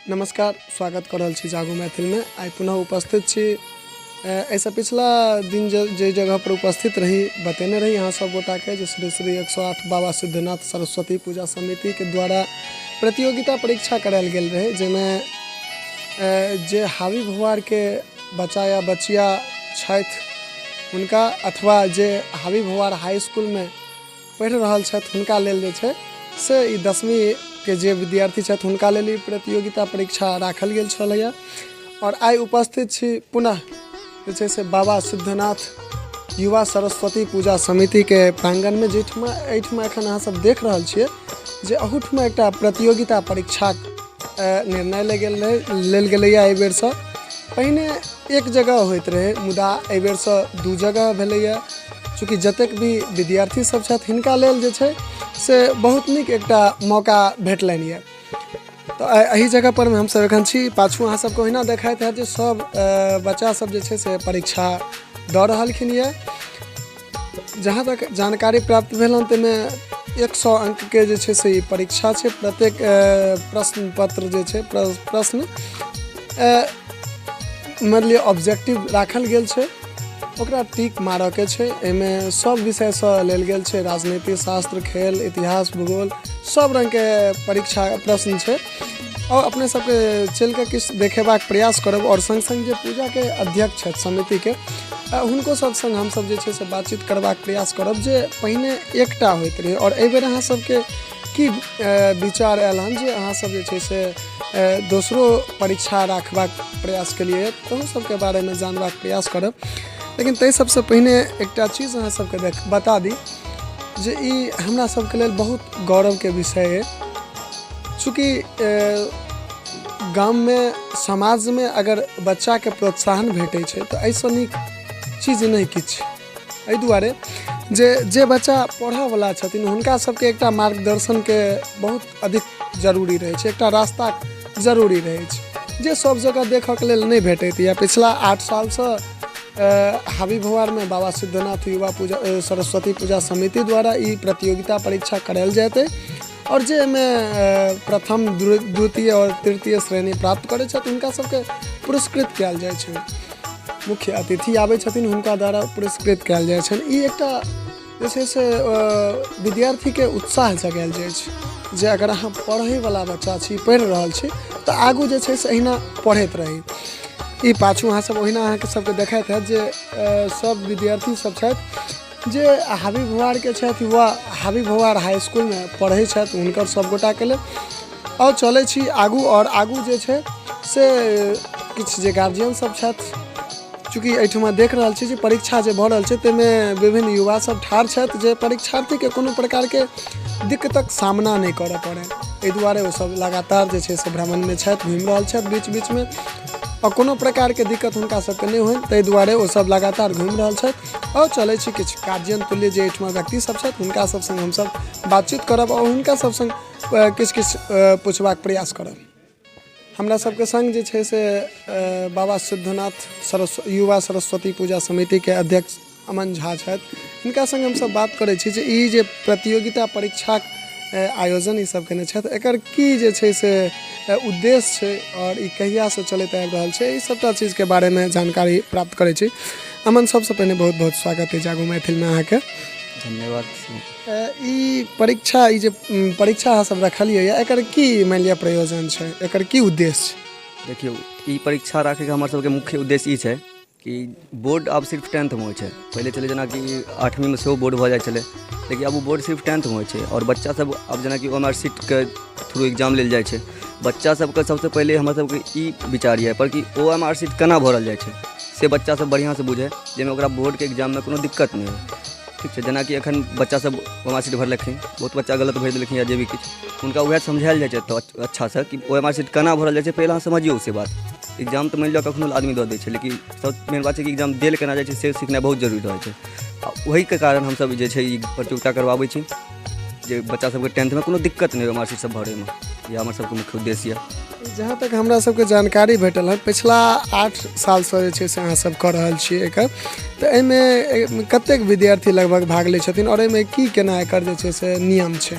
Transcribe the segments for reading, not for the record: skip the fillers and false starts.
नमस्कार, स्वागत कर रहल छी जागो मैथिल में। आई पुनः उपस्थित छी। ऐसा पिछला दिन जे जगह पर उपस्थित रही बतेने रही यहाँ सब गोटा के जे श्री श्री 108 बाबा सिद्धनाथ सरस्वती पूजा समिति के द्वारा प्रतियोगिता परीक्षा करायल गेल रहे, जेमें जे हावी भवार के बच्चा या बचिया छथि हुनका अथवा जे हावी भवार हाई स्कूल में पढ़ि रहल छथि हुनका लेल जे छै से ई 10वीं के जे विद्यार्थी छथि हुनका लेल ई प्रतियोगिता परीक्षा राखल गेल छलैया। और आई उपस्थित छी पुनः जे छै से बाबा सिद्धनाथ युवा सरस्वती पूजा समिति के प्रांगण में, जेठमा एहिठमा एखन अहाँ सब देख रहल छियै जे अहूठमा एकटा प्रतियोगिता परीक्षा निर्णय लेल गेलैया। एहि बेर से पहिने एक जगह होइत रहे, मुदा एहि बेर से 2 जगह भेलैया। चूँकि जतेक भी विद्यार्थी सब छथि हिनका लेल जे छै से बहुत नीक एकटा मौका भेटलनि ये। तो एही जगह पर हम सब एखन छी। पाछू अहाँ सबके ओहिना देखाइत है जे सब बच्चा सब जे छै से परीक्षा दऽ रहलखिन ये। जहाँ तक जानकारी प्राप्त भेल हन ताहिमे 100 अंक के जे छै से ई परीक्षा छै। प्रत्येक प्रश्न पत्र जे छै प्रश्न मतलब ऑब्जेक्टिव राखल गेल छै, ओकरा टिक मारऽ के छै। एहिमे सब विषय से लेल गेल छै, राजनीति शास्त्र, खेल, इतिहास, भूगोल, सब रंग के परीक्षा प्रश्न छै। और अपने सबके चल के किछु देखेबाक प्रयास करब और संग संग जे पूजा के अध्यक्ष छथि समिति के हुनको सब संग हम सब जे छै से बातचीत करबाक प्रयास करब जे पहिने एकटा होइत रहे। और एहि बेर अहाँ सबके की विचार आयल हन जे अहाँ सब जे छै से दोसरो परीक्षा राखबाक प्रयास केलिए, तो सबके बारे में जानबाक प्रयास करब। लेकिन तै सबसे पहिने एकटा चीज अहाँ सबके बता दी जे ई हमरा सबके लेल बहुत गौरव के विषय है। चूँकि गाम में समाज में अगर बच्चा के प्रोत्साहन भेटै छै तो ऐसा नीक चीज नहीं किछु। एहि दुआरे जे बच्चा पढ़ऽ वाला छथिन हुनका सबके एकटा मार्गदर्शन के बहुत अधिक जरूरी रहै छै, एकटा रास्ता जरूरी रहै छै जे सब जगह देखऽ के लेल नहीं भेटैत या। पिछला 8 साल से हावी भवार में बाबा सिद्धनाथ युवा पूजा सरस्वती पूजा समिति द्वारा ई प्रतियोगिता परीक्षा करायल जाते और जे में प्रथम द्वितीय और तृतीय श्रेणी प्राप्त करे छथि हुनका सबके पुरस्कृत कयल जाइ छै। मुख्य अतिथि आबै छथिन हुनका द्वारा पुरस्कृत कयल जाइ छनि। ई एकटा जे छै से विद्यार्थी के उत्साह जगायल जाइ छै जे अगर अहाँ पढ़ै वाला बच्चा छी, पढ़ि रहल छी तऽ आगू जे छै से अहिना पढ़ैत रही। ई पाछू अहाँ सब ओहिना अहाँ सबके देखाइत है जे सब विद्यार्थी सब छथि जे हावी भवार के छथि वा हावी भवार हाई स्कूल में पढ़ै छथि हुनकर सब गोटा के लेल। और चलै छी आगू और आगू जे छै से किछु जे गार्जियन सब छथि, चूँकि एहिठमा देख रहल छी जे परीक्षा जे भऽ रहल छै ताहिमे विभिन्न युवा सब ठाढ़ छथि जे परीक्षार्थी के कोनो प्रकार के दिक्कतक सामना नहीं करऽ पड़े। एहि दुआरे ओ सब लगातार जे छै से भ्रमण में छथि, घूमि रहल छथि बीच बीच में और कोनो प्रकार के दिक्कत हुनका सबके नहीं होइ, ताहि दुआरे ओ सब लगातार घूमि रहल छथि। और चलै छी किछु गार्जियन तुल्य जे एहिठमा व्यक्ति सब छथि हुनका सब संग हम सब बातचीत करब और हुनका सब संग किछु पूछबाक प्रयास करब। हमरा सबके संग जे छै से बाबा सिद्धनाथ युवा सरस्वती पूजा समिति के अध्यक्ष अमन झा छथि। हिनका संग हम सब बात करै छी जे ई जे प्रतियोगिता परीक्षा आयोजन ई सब केने छथि एकर की जे छै से उद्देश्य छै और ई कहिया से चलैत आबि रहल छै, ई सबटा चीज के बारे में जानकारी प्राप्त करै छी। अमन सबसे पहले बहुत बहुत स्वागत है जागो मैथिल में अहाँ के। धन्यवाद। ई परीक्षा ई जे परीक्षा अहाँ सब रखलिए या एकर की मान लिअ प्रयोजन छै, एकर की उद्देश्य छै? देखियो ई परीक्षा राखे के हमर सबके मुख्य उद्देश्य ई छै कि बोर्ड अब सिर्फ 10th में होइ छै। पहले चले जेना कि 8वीं में सेहो बोर्ड भऽ जाइ छलै, लेकिन अब वो बोर्ड सिर्फ 10th में होइ छै। और बच्चा सब अब जेना कि OMR शीट के थ्रू एग्जाम लेल जाइ छै। बच्चा सबके सबसे पहले हमर सबके ई विचार ये पर कि OMR शीट केना भरल जाइ छै से बच्चा सब बढ़िया से बुझे, जाहिमे ओकरा बोर्ड के एग्जाम में कोनो दिक्कत नहीं हो। ठीक छै, जेना कि एखन बच्चा सब OMR शीट भरलखिन, बहुत बच्चा गलत भरि देलखिन या जे भी किछु हुनका वएह समझायल जाइ छै तो अच्छा से कि OMR शीट केना भरल जाइ छै पहले अहाँ समझियौ से बात। एग्जाम तो मानि लिअ कखनो आदमी दऽ दै छै, लेकिन सब मेन बात छै कि एग्जाम देल केना जाइ छै से सीखनाइ बहुत जरूरी रहै छै। आ ओहिके कारण हमसब जे छै ई प्रतियोगिता करवाबै छी जे बच्चा सबके 10th में कोनो दिक्कत नहीं हो OMR शीट सब भरैमे। ये हमर सबके मुख्य उद्देश्य है। जहाँ तक हमरा सबके जानकारी भेटल है पिछला 8 साल से जे छै से अहाँ सब कर रहल छियै एकर, तऽ एहिमे कतेक विद्यार्थी लगभग भाग लै छथिन और एहिमे की केना एकर जे छै से नियम छै?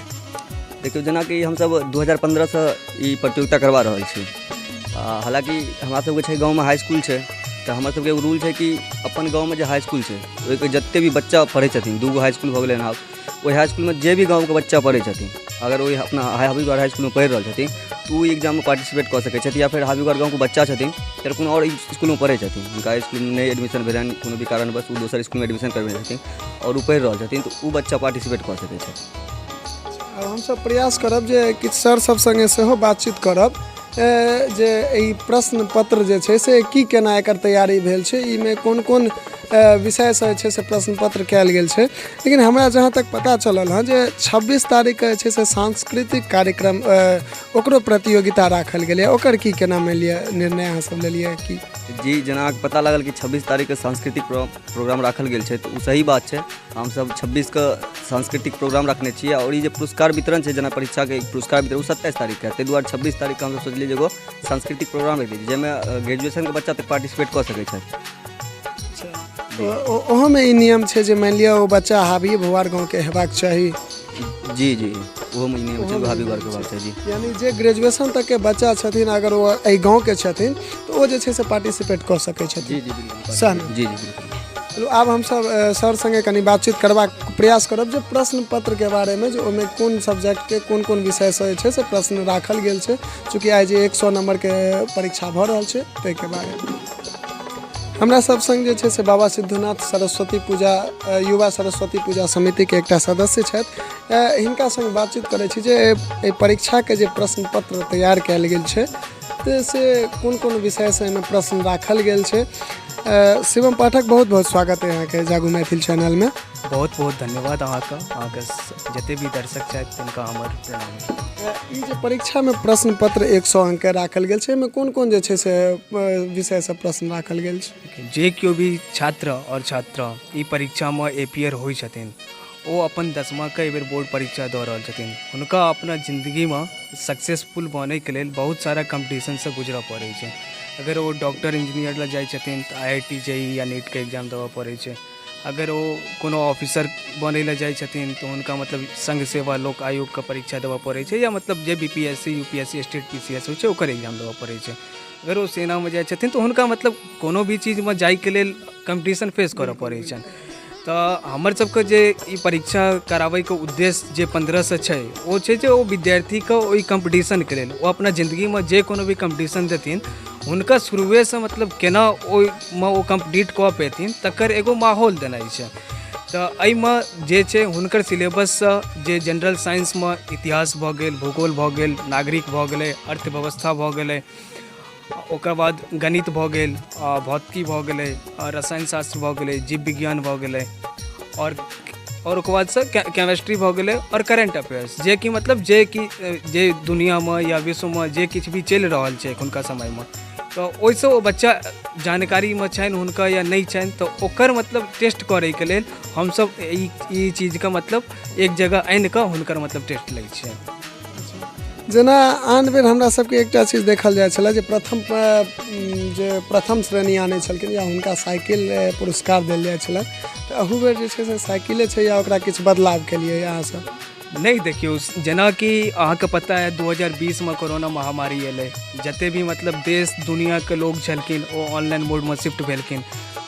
देखियो जेना कि हमसब 2015 से ई प्रतियोगिता करवा रहल छी। हालांकि हमरा सबके छै गाँवमे हाई स्कूल छै, तऽ हमर सबके एगो रूल छै कि अपन गाँवमे जे हाई स्कूल छै ओहिके जते भी बच्चा पढ़ै छथिन, 2 गो हाई स्कूल भऽ गेलै हन आब, ओहि हाई स्कूलमे जे भी गाँवके बच्चा पढ़ै छथिन, अगर ओहि अपना हबीगढ़ हाई स्कूलमे पढ़ि रहल छथिन तऽ ओ एग्जाममे पार्टिसिपेट कऽ सकै छथिन, या फिर हबीगढ़ गाँवके बच्चा छथिन तऽ कोनो आओर स्कूलमे पढ़ै छथिन, हुनका स्कूलमे नहि एडमिशन भेलनि कोनो भी कारणवश ओ दोसर स्कूलमे एडमिशन करबै छथिन और ओ पढ़ि रहल छथिन तऽ ओ बच्चा पार्टिसिपेट कऽ सकै छथि। आब हमसब प्रयास करब जे किछु सर सब संगे सेहो बातचीत करब जे ई प्रश्न पत्र जे छै से की केना एकर तैयारी भेल छै, ईमे कोन कोन विषय से छै से प्रश्न पत्र कयल गेल छै। लेकिन हमरा जहाँ तक पता चलल हँ जे 26 तारीखके जे छै से सांस्कृतिक कार्यक्रम ओकरो प्रतियोगिता राखल गेलै, ओकर की केना मानि लिअ निर्णय अहाँ सब लेलियै की? जी, जेना पता लागल कि 26 तारीखके सांस्कृतिक प्रोग्राम राखल गेल छै तऽ ओ सही बात छै। हमसब 26 सांस्कृतिक प्रोग्राम रखने छियै और ई जे पुरस्कार वितरण छै, जेना परीक्षाके पुरस्कार वितरण, ओ 27 तारीखके, ताहि दुआरे 26 तारीखके हमसब सोचलिए जे एगो सांस्कृतिक प्रोग्राम रखि दी जाहिमे ग्रेजुएशनके बच्चा तक पार्टिसिपेट कऽ सकै छथि। ओहोमे ई नियम छै जे मानि लिअ ओ बच्चा हाबी भोवार गाँवके हेबाक चाही? जी, ओहोमे ई नियम छै हबीगढ़के हेबाक चाही। जी, यानी जे ग्रेजुएशन तकके बच्चा छथिन अगर ओ एहि गाँवके छथिन तऽ ओ जे छै से पार्टिसिपेट कऽ सकै छथिन। जी बिल्कुल। सहमत? जी बिल्कुल। चलू आब हमसब सर संगे कनि बातचीत करबाक प्रयास करब जे प्रश्न पत्रके बारेमे, जे ओहिमे कोन सब्जेक्टके कोन कोन विषयसँ जे छै से प्रश्न राखल गेल छै, चूँकि आइ जे 100 नंबरके परीक्षा भऽ रहल छै ताहिके बारेमे। हमरा सब संग जे छै से बाबा सिद्धनाथ सरस्वती पूजा युवा सरस्वती पूजा समितिके एकटा सदस्य छथि, हिनका संग बातचीत करै छी जे एहि परीक्षाके जे प्रश्न पत्र तैयार कयल गेल छै से कोन कोन विषयसँ एहिमे प्रश्न राखल गेल छै। शिवम पाठक, बहुत बहुत स्वागत है अहाँके जागू मैथिल चैनलमे। बहुत बहुत धन्यवाद अहाँके जते भी दर्शक छथि तिनका हमर प्रणाम। ई जे परीक्षामे प्रश्न पत्र 100 अंकके राखल गेल छै, एहिमे कोन कोन जे छै से विषयसँ प्रश्न राखल गेल छै? जे केओ भी छात्र और छात्रा ई परीक्षामे एपियर होइ छथिन ओ अपन 10वीं एहि बेर बोर्ड परीक्षा दऽ रहल छथिन, हुनका अपना जिन्दगीमे सक्सेसफुल बनैके लेल बहुत सारा कम्पटिशनसँ गुजरऽ पड़ै छै। अगर वो डॉक्टर इंजीनियर लग जाइ छथिन तऽ IIT JEE या नीटके एग्जाम देबऽ पड़ै छै। अगर वो कोनो ऑफिसर बनै लए जाइ छथिन तऽ हुनका मतलब संघ सेवा लोक आयोगके परीक्षा देबऽ पड़ै छै, या मतलब जे BPSC UPSC स्टेट PCS होइ छै ओकर एग्जाम देबऽ पड़ै छै। अगर वो सेनामे जाइ छथिन तऽ हुनका मतलब कोनो भी चीजमे जाइके लेल कम्पटिशन फेस करऽ पड़ै छनि। तऽ हमर सबके जे ई परीक्षा कराबैके उद्देश्य जे 15 छै ओ छै जे ओ विद्यार्थीके ओहि कम्पटिशनके लेल ओ अपना जिन्दगीमे जे कोनो भी कम्पटिशन देथिन हुनका शुरुएसँ मतलब केना ओहिमे ओ कम्प्लीट कऽ पेथिन तकर एगो माहौल देनाइ छै। तऽ एहिमे जे छै हुनकर सिलेबससँ जे जनरल साइंसमे इतिहास भऽ गेल, भूगोल भऽ गेल, नागरिक भऽ गेलै, अर्थव्यवस्था भऽ गेलै, ओकर बाद गणित भऽ गेल, भौतिकी भऽ गेलै, रसायन शास्त्र भऽ गेलै, जीव विज्ञान भऽ गेलै, और ओकर बादसँ केमिस्ट्री भऽ गेलै, और करेंट अफेयर्स, जे कि मतलब जे दुनियामे या विश्वमे जे किछु भी चलि रहल छै एखुनका समयमे तऽ ओहिसँ ओ बच्चा जानकारीमे छनि हुनका या नहि छनि, तऽ ओकर मतलब टेस्ट करैके लेल हमसब ई चीजके मतलब एक जगह आनि कऽ हुनकर मतलब टेस्ट लै छियै। जेना आन बेर हमरा सबके एकटा चीज देखल जाइ छलै जे प्रथम श्रेणी आनै छलखिन या हुनका साइकिल पुरस्कार देल जाइ छलै, तऽ अहू बेर जे छै से साइकिले छै या ओकरा किछु बदलाव केलियै अहाँसब? नहीं, देखियो जेना कि अहाँके पता है 2020 कोरोना महामारी एलै, जते भी मतलब देश दुनियाके लोग छलखिन ओ ऑनलाइन मोडमे शिफ्ट भेलखिन।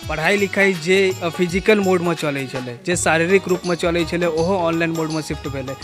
पढ़ाई लिखाई जे फिजिकल मोडमे चलै छलै, जे शारीरिक रूपमे चलै छलै ओहो ऑनलाइन मोडमे शिफ्ट भेलै।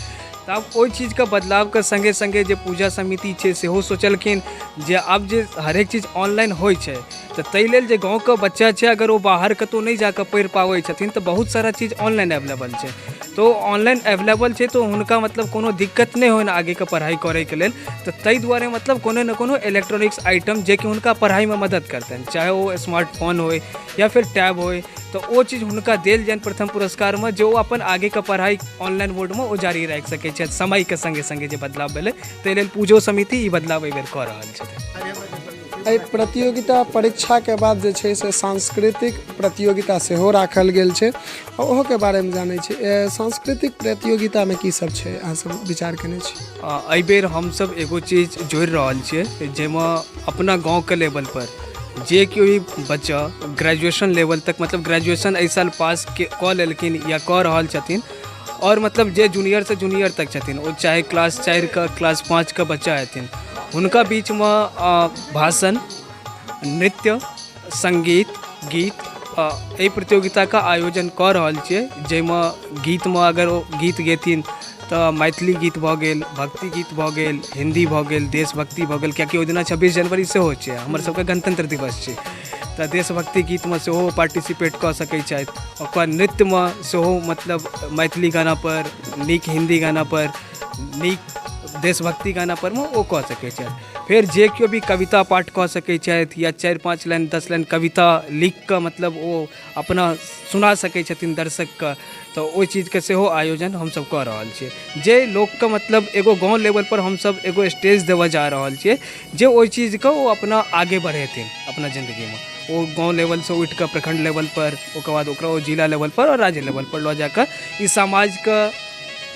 तऽ आब ओहि चीजके बदलावके संगे संगे जे पूजा समिति छै सेहो सोचलखिन जे आब जे हरेक चीज ऑनलाइन होइ छै तऽ ताहि लेल जे गाँवके बच्चा छै अगर ओ बाहर कतहु नहि जाकऽ पढ़ि पाबै छथिन तऽ बहुत सारा चीज ऑनलाइन अवेलेबल छै। तो ऑनलाइन अवेलेबल छै तो हुनका मतलब कोनो दिक्कत नहीं होइन आगेके पढ़ाई करैके लेल, तऽ ताहि दुआरे मतलब कोनो न कोनो इलेक्ट्रॉनिक्स आइटम जे कि हुनका पढ़ाईमे मदद करतनि, चाहे वो स्मार्टफोन होय या फिर टैब होय, तो वो चीज हुनका देल जाइन प्रथम पुरस्कारमे जे वो अपन आगेके पढ़ाई ऑनलाइन मोडमे ओ जारी राखि सकै छथि समयके संगे संगे जे बदलाव भेलै, ताहि लेल पूजो समिति ई बदलाव एहि बेर कऽ रहल छथिन। एहि प्रतियोगिता परीक्षाके बाद जे छै से सांस्कृतिक प्रतियोगिता सेहो राखल गेल छै, ओहोके बारेमे जानै छी। सांस्कृतिक प्रतियोगितामे की सब छै अहाँ सब विचार केने छी? एहि बेर हमसब एगो चीज जोड़ि रहल छियै जाहिमे अपना गाँवके लेवलपर जे केओ भी बच्चा ग्रेजुएशन लेवल तक मतलब ग्रेजुएशन एहि साल पास कऽ लेलखिन या कऽ रहल छथिन और मतलब जे जूनियर से जूनियर तक छथिन वो चाहे क्लास 4 का क्लास 5 का बच्चा हथिन हुनका बीच में भाषण नृत्य संगीत गीत एहि प्रतियोगिता का आयोजन कऽ रहल छियै जाहिमे गीत में अगर ओ गीत गेथिन तऽ मैथिली गीत भऽ गेल भक्ति गीत भऽ गेल हिंदी भऽ गेल देशभक्ति भऽ गेल कियाकि ओहि दिना 26 जनवरी सेहो छै हमर सबके गणतंत्र दिवस छै तऽ देशभक्ति गीत में सेहो पार्टिसिपेट कऽ सकै छथि ओकर नृत्य में सेहो मतलब मैथिली गाना पर नीक हिंदी गाना पर नीक देशभक्ति गाना पर में ओ कऽ सकै छथि फिर जे केओ भी कविता पाठ कऽ सकै छथि या 4-5 लाइन 10 लाइन कविता लिख कऽ मतलब ओ अपना सुना सकै छथिन दर्शकके तऽ ओहि चीजके सेहो आयोजन हमसब कऽ रहल छियै जे लोकके मतलब एगो गाँव लेवल पर हमसब एगो स्टेज देबऽ जा रहल छियै जे ओहि चीजके ओ अपना आगे बढ़ेथिन अपना ज़िंदगीमे ओ गाँव लेवल से उठि कऽ प्रखंड लेवल पर ओकर बाद ओकरा ओ जिला लेवल पर और राज्य लेवल पर लऽ जाकऽ ई समाजके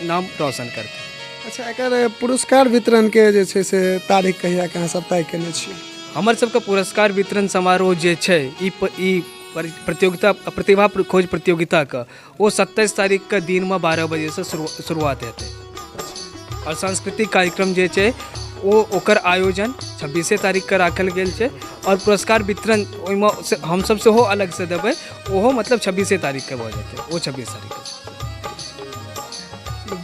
नाम रोशन करतै। अच्छा एकर पुरस्कार वितरण के जे छै से तारीख कहिया के अहाँ सब तय केने छियै? हमर सबके पुरस्कार वितरण समारोह जे छै ई प्रतियोगिता प्रतिभा खोज प्रतियोगिताके ओ 27 तारीख के दिन में 12 बजे से शुरुआत हेतै और सांस्कृतिक कार्यक्रम जे छै ओकर आयोजन 26 तारीख के राखल गेल छै और पुरस्कार वितरण ओहिमे हमसब सेहो अलग से देबै ओहो मतलब 26 तारीख के भऽ जेतै ओ 26 तारीख के।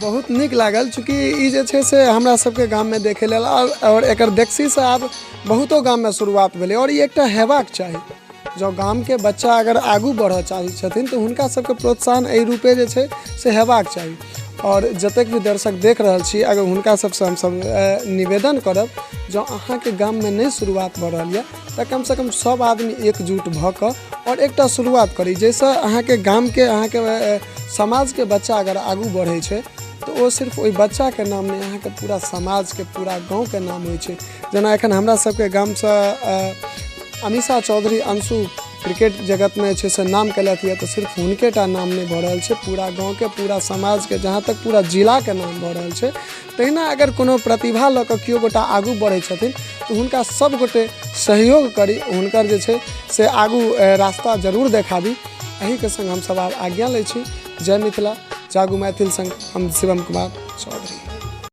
बहुत नीक लागल चूँकि ई जे छै से हमरा सबके गाममे देखे लेल और एकर देखसीसँ आब बहुतो गाममे शुरुआत भेलै और ई एकटा हेबाक चाही जँ गामके बच्चा अगर आगू बढ़ऽ चाहै छथिन तऽ हुनका सबके प्रोत्साहन एहि रूपे जे छै से हेबाक चाही और जतेक भी दर्शक देख रहल छी अगर हुनका सबसँ हमसब निवेदन करब जँ अहाँके गाममे नहि शुरुआत भऽ रहल यऽ तऽ कमसँ कम सब आदमी एकजुट भऽ कऽ और एकटा शुरुआत करी जाहिसँ अहाँके गामके अहाँके समाजके बच्चा अगर आगू बढ़ै छै तो वो सिर्फ ओहि बच्चाके नाम नहीं अहाँके पूरा समाजके पूरा गाँवके नाम होइ छै। जेना एखन हमरा सबके गामसँ अमीषा चौधरी अंशु क्रिकेट जगतमे छै से नाम केलथि यऽ तऽ सिर्फ हुनके टा नाम नहीं भऽ रहल छै पूरा गाँवके पूरा समाजके जहाँ तक पूरा जिलाके नाम भऽ रहल छै। तहिना अगर कोनो प्रतिभा लऽ कऽ केओ गोटा आगू बढ़ै छथिन तऽ हुनका सब गोटे सहयोग करी हुनकर जे छै से आगू रास्ता जरूर देखाबी। एहिके संग हमसब आब आज्ञा लै छी। जय मिथिला जागू मैथिल संग हम शिवम कुमार चौधरी।